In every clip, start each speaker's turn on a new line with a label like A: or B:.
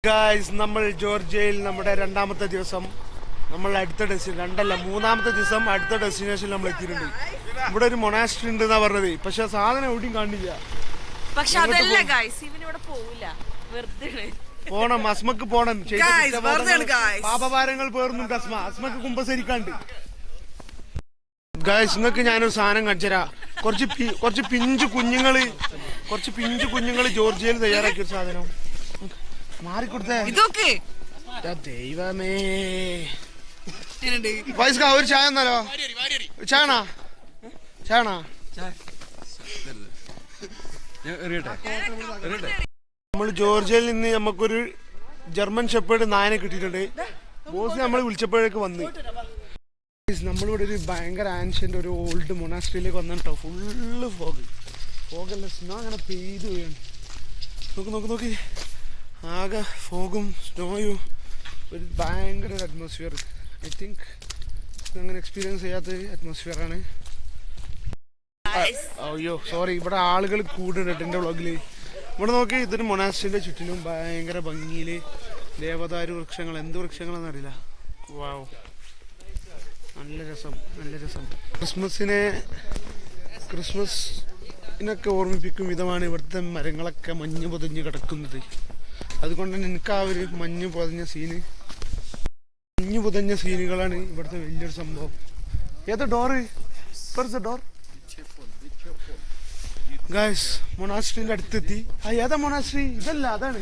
A: Guys, നമ്മൾ ജോർജിയയിൽ നമ്മുടെ രണ്ടാമത്തെ ദിവസം, നമ്മൾ അടുത്ത മൂന്നാമത്തെ ദിവസം അടുത്ത ഡെസ്റ്റിനേഷനിൽ നമ്മൾ എത്തിയിട്ടുണ്ട്. ഇവിടെ ഒരു മൊണാസ്ട്രി ഉണ്ട് എന്നാ പറഞ്ഞത്, പക്ഷെ സാധനം എവിടെയും കാണില്ല. പോണം, അസ്മക്ക് പോണം. പാപഭാരങ്ങൾ പേർന്നുണ്ട് അസ്മക്ക് കുമ്പസരിക്കാണ്ട്. ഗായ്സ്, നിങ്ങൾക്ക് ഞാനൊരു സാധനം കാണിച്ചരാ. കുറച്ച് പിഞ്ചു കുഞ്ഞുങ്ങള് ജോർജിയയിൽ തയ്യാറാക്കിയ ഒരു സാധനം മാറിക്കൊടുത്തേ. ദൈവമേ, ഒരു ചായ എന്നാലോ? ചായണാ? നമ്മൾ ജോർജിയയിൽ നിന്ന് നമുക്കൊരു ജർമ്മൻ ഷെപ്പേർഡ് നായനെ കിട്ടിയിട്ടുണ്ട്. ബോസ് നമ്മൾ വിളിച്ചപ്പോഴേക്ക് വന്ന്. നമ്മളിവിടെ ഒരു ഭയങ്കര ആൻഷ്യന്റ് ഒരു ഓൾഡ് മൊണാസ്ട്രിയിലേക്ക് വന്നിട്ടോ. ഫുള്ള് ഫോഗല്ല, സ്നോ അങ്ങനെ പെയ്ത് വീഴാണ്. നോക്ക് ആകെ ഫോഗും സ്നോയും ഒരു ഭയങ്കര ഒരു അറ്റ്മോസ്ഫിയർ. ഐ തിങ്ക് അങ്ങനെ എക്സ്പീരിയൻസ് ചെയ്യാത്ത അറ്റ്മോസ്ഫിയർ ആണ്. അയ്യോ സോറി, ഇവിടെ ആളുകൾ കൂടുന്നുണ്ട് എൻ്റെ വ്ളോഗിൽ. ഇവിടെ നോക്കി, ഇതൊരു മൊണാസ്ട്രിന്റെ ചുറ്റിലും ഭയങ്കര ഭംഗിയിൽ ദേവദാരു വൃക്ഷങ്ങൾ, എന്ത് വൃക്ഷങ്ങളെന്ന് അറിയില്ല. വാവ്, നല്ല രസം. ക്രിസ്മസിനൊക്കെ ഓർമ്മിപ്പിക്കും വിധമാണ് ഇവിടുത്തെ മരങ്ങളൊക്കെ മഞ്ഞ് പൊതിഞ്ഞ് കിടക്കുന്നത്. അതുകൊണ്ട് തന്നെ എനിക്ക് ആ ഒരു മഞ്ഞ് പൊതിഞ്ഞ സീനുകളാണ് ഇവിടുത്തെ വലിയൊരു സംഭവം. ഏതാ ഡോറ്? ഡോർ ഗായ്സ്, മൊണാസ്ട്രിന്റെ അടുത്തെത്തി. ഏതാ മൊണാസ്ട്രി? ഇതല്ല, അതാണ്.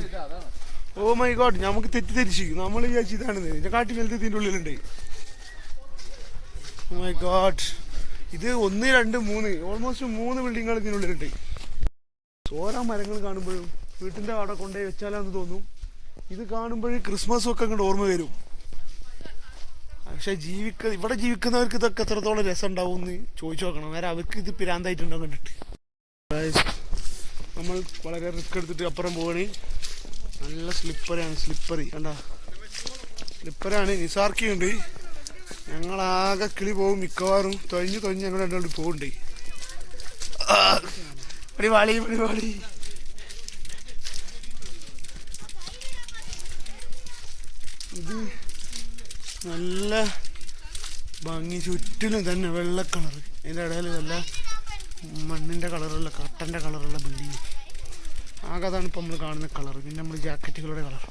A: ഓ മൈ ഗോഡ്, നമുക്ക് തെറ്റിദ്ധരിച്ചു. നമ്മൾ വിചാരിച്ചു ഇതാണെന്ന്. ഇതിന്റെ കാട്ടി വലുത് ഇതിന്റെ ഉള്ളിലുണ്ട്. ഓ മൈ ഗോഡ്, ഇത് 1, 2, 3 ഓൾമോസ്റ്റ് 3 ബിൽഡിങ്ങുകൾ ഇതിനുള്ളിലുണ്ട്. ഓരോ മരങ്ങൾ കാണുമ്പോഴും വീട്ടിന്റെ അവിടെ കൊണ്ടുപോയി വെച്ചാലാന്ന് തോന്നും. ഇത് കാണുമ്പോഴും ക്രിസ്മസും ഒക്കെ അങ്ങോട്ട് ഓർമ്മ വരും. പക്ഷെ ഇവിടെ ജീവിക്കുന്നവർക്ക് ഇതൊക്കെ എത്രത്തോളം രസം ഉണ്ടാവും എന്ന് ചോദിച്ചു നോക്കണം. നേരെ അവർക്ക് ഇത് പിരാന്തായിട്ടുണ്ടാവും കണ്ടിട്ട്. നമ്മൾ വളരെ റിസ്ക് എടുത്തിട്ട് അപ്പുറം പോവാണ്. നല്ല സ്ലിപ്പറി കണ്ട, സ്ലിപ്പറാണ്. നിസാർക്കിയുണ്ട്. ഞങ്ങളാകെ കിളി പോകും മിക്കവാറും. തൊഴിഞ്ഞ് ഞങ്ങൾ രണ്ടോട്ട് പോകുന്നുണ്ട്. പരിപാടി ഇത് നല്ല ഭംഗി. ചുറ്റിലും തന്നെ വെള്ള കളർ, അതിൻ്റെ ഇടയിൽ നല്ല മണ്ണിൻ്റെ കളറുള്ള, കട്ടൻ്റെ കളറുള്ള ബിൽഡിങ്. ആകെ അതാണ് ഇപ്പം നമ്മൾ കാണുന്ന കളർ. പിന്നെ നമ്മൾ ജാക്കറ്റുകളുടെ കളർ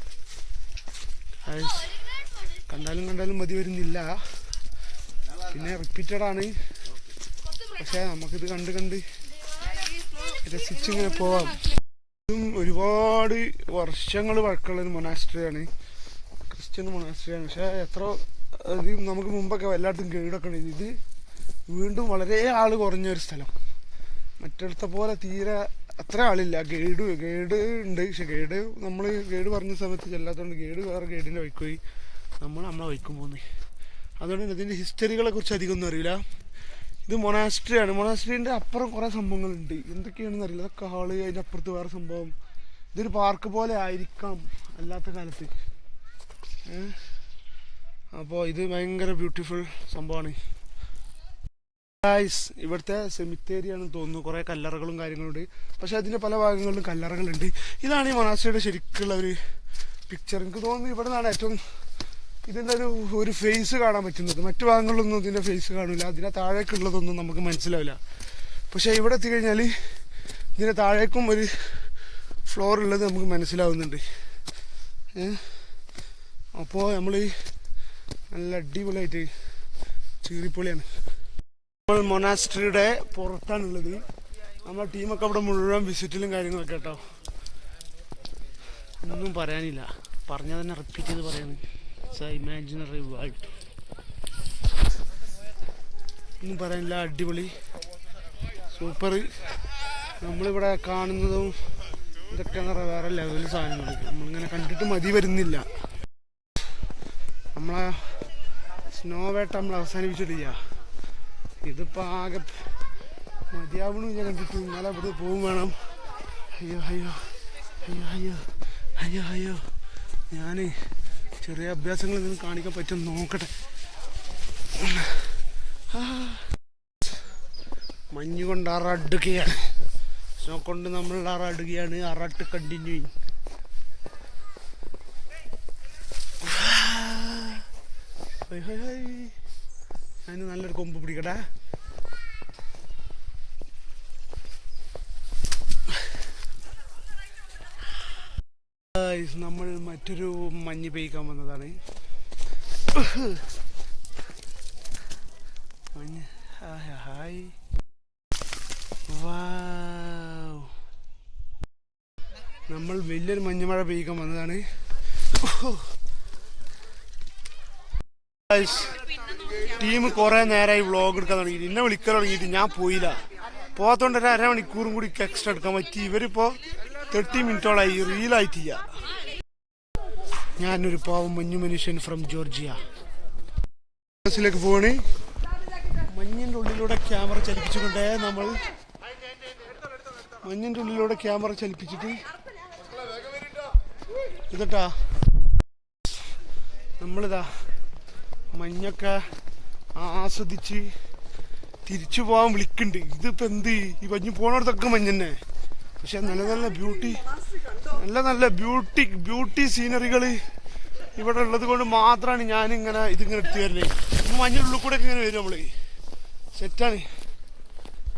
A: കണ്ടാലും മതി വരുന്നില്ല. പിന്നെ റിപ്പീറ്റഡാണ്. പക്ഷേ നമുക്കിത് കണ്ട് രസിച്ചിങ്ങനെ പോവാം. ഇതും ഒരുപാട് വർഷങ്ങൾ പഴക്കമുള്ളൊരു മൊണാസ്ട്രിയാണ്, ക്രിസ്ത്യൻ മൊണാസ്ട്രിയാണ്. പക്ഷേ നമുക്ക് മുമ്പൊക്കെ എല്ലായിടത്തും ഗൈഡൊക്കെ ഉണ്ട്. ഇത് വീണ്ടും വളരെ ആൾ കുറഞ്ഞൊരു സ്ഥലം. മറ്റിടത്തെ പോലെ തീരെ അത്ര ആളില്ല. ഗൈഡ് ഉണ്ട്. പക്ഷെ ഗൈഡ് പറഞ്ഞ സമയത്ത് ചെല്ലാത്തതുകൊണ്ട് വേറെ ഗൈഡിൻ്റെ വഴിക്ക് പോയി. നമ്മളെ വഴിക്കും പോകുന്നത്. അതുകൊണ്ട് ഇതിൻ്റെ ഹിസ്റ്ററികളെ കുറിച്ച് അധികം ഒന്നും അറിയില്ല. ഇത് മൊണാസ്ട്രിയാണ്. മൊണാസ്ട്രീൻ്റെ അപ്പുറം കുറേ സംഭവങ്ങളുണ്ട്. എന്തൊക്കെയാണെന്ന് അറിയില്ല. അതൊക്കെ ഹാള്, അതിൻ്റെ അപ്പുറത്ത് വേറെ സംഭവം. ഇതൊരു പാർക്ക് പോലെ ആയിരിക്കാം അല്ലാത്ത കാലത്ത്. അപ്പോൾ ഇത് ഭയങ്കര ബ്യൂട്ടിഫുൾ സംഭവമാണ്. ഇവിടുത്തെ സെമിത്തേരിയാണെന്ന് തോന്നുന്നു. കുറേ കല്ലറകളും കാര്യങ്ങളുണ്ട്. പക്ഷെ അതിൻ്റെ പല ഭാഗങ്ങളിലും കല്ലറകളുണ്ട്. ഇതാണ് ഈ മൊണാസ്ട്രിയുടെ ശരിക്കുള്ള ഒരു പിക്ചർ. എനിക്ക് തോന്നുന്നു ഇവിടെ നിന്നാണ് ഏറ്റവും ഇതിൻ്റെ ഒരു ഫേസ് കാണാൻ പറ്റുന്നത്. മറ്റു ഭാഗങ്ങളിലൊന്നും ഇതിൻ്റെ ഫേസ് കാണില്ല. അതിൻ്റെ താഴേക്കുള്ളതൊന്നും നമുക്ക് മനസ്സിലാവില്ല. പക്ഷേ ഇവിടെ എത്തിക്കഴിഞ്ഞാൽ ഇതിൻ്റെ താഴേക്കും ഒരു ഫ്ലോർ ഉള്ളത് നമുക്ക് മനസ്സിലാവുന്നുണ്ട്. അപ്പോൾ നമ്മൾ നല്ല അടിപൊളിയായിട്ട് ചീറിപ്പൊളിയാണ്. നമ്മൾ മൊണാസ്ട്രിയുടെ പുറത്താണുള്ളത്. നമ്മുടെ ടീമൊക്കെ അവിടെ മുഴുവൻ വിസിറ്റിലും കാര്യങ്ങളൊക്കെ കേട്ടോ. ഒന്നും പറയാനില്ല, പറഞ്ഞാൽ തന്നെ റിപ്പീറ്റ് ചെയ്ത് പറയുന്നത്. ഇമാജിനറി വേൾഡ്, ഒന്നും പറയാനില്ല. അടിപൊളി, സൂപ്പർ. നമ്മളിവിടെ കാണുന്നതും ഇതൊക്കെ എന്ന് പറയാൻ വേറെ ലെവൽ സാധനങ്ങൾ നമ്മളിങ്ങനെ കണ്ടിട്ട് മതി വരുന്നില്ല. നമ്മളെ സ്നോ വേട്ട നമ്മൾ അവസാനിപ്പിച്ചിട്ടില്ല. ഇതിപ്പോൾ ആകെ മതിയാവണം ഞാൻ കണ്ടിട്ട്. ഇന്നലെ ഇവിടെ പോകും വേണം. അയ്യോ ഞാൻ ചെറിയ അഭ്യാസങ്ങൾ എന്തെങ്കിലും കാണിക്കാൻ പറ്റും നോക്കട്ടെ. മഞ്ഞ് കൊണ്ട് അറടുകയാണ്. സ്നോ കൊണ്ട് നമ്മൾ അറടുകയാണ്. അറട്ട് കണ്ടിന്യൂയിങ്. ഹൈ ഹൈ ഹൈ, അതിന് നല്ലൊരു കൊമ്പ് പിടിക്കട്ടെ. നമ്മൾ മറ്റൊരു മഞ്ഞ് പെയ്ക്കാൻ വന്നതാണ്. മഞ്ഞ് ഹായ്, വാവ്, നമ്മൾ വലിയൊരു മഞ്ഞുമഴ പെയ്ക്കാൻ വന്നതാണ്. ടീം കുറെ നേരമായി വ്ളോഗ് എടുക്കാൻ തുടങ്ങിയിട്ട് എന്നെ വിളിക്കാൻ തുടങ്ങിയിട്ട് ഞാൻ പോയില്ല. പോകാത്തോണ്ട് ഒരു അരമണിക്കൂറും കൂടി എക്സ്ട്രാ എടുക്കാൻ പറ്റി. ഇവരിപ്പോ 30 മിനിറ്റോളായി റീലായിട്ടില്ല. ഞാനൊരു പാവം മഞ്ഞു മനുഷ്യൻ ഫ്രം ജോർജിയ ലേക്ക് പോവാണ്. മഞ്ഞിൻ്റെ ഉള്ളിലൂടെ ക്യാമറ ചലിപ്പിച്ചുകൊണ്ടേ നമ്മൾ മഞ്ഞിൻ്റെ ഉള്ളിലൂടെ ക്യാമറ ചലിപ്പിച്ചിട്ട് ഇതട്ടാ നമ്മളിതാ മഞ്ഞൊക്കെ ആസ്വദിച്ച് തിരിച്ചു പോകാൻ വിളിക്കുന്നുണ്ട്. ഇതിപ്പോൾ എന്ത്, ഈ മഞ്ഞ് പോണടത്തൊക്കെ മഞ്ഞ് തന്നെ. പക്ഷെ നല്ല ബ്യൂട്ടി സീനറികൾ ഇവിടെ ഉള്ളത് കൊണ്ട് മാത്രമാണ് ഞാനിങ്ങനെ ഇതിങ്ങനെ എടുത്തു തരുന്നത്. മഞ്ഞിനുള്ളിൽ കൂടെ ഒക്കെ ഇങ്ങനെ വരും നമ്മള്. സെറ്റാണ്.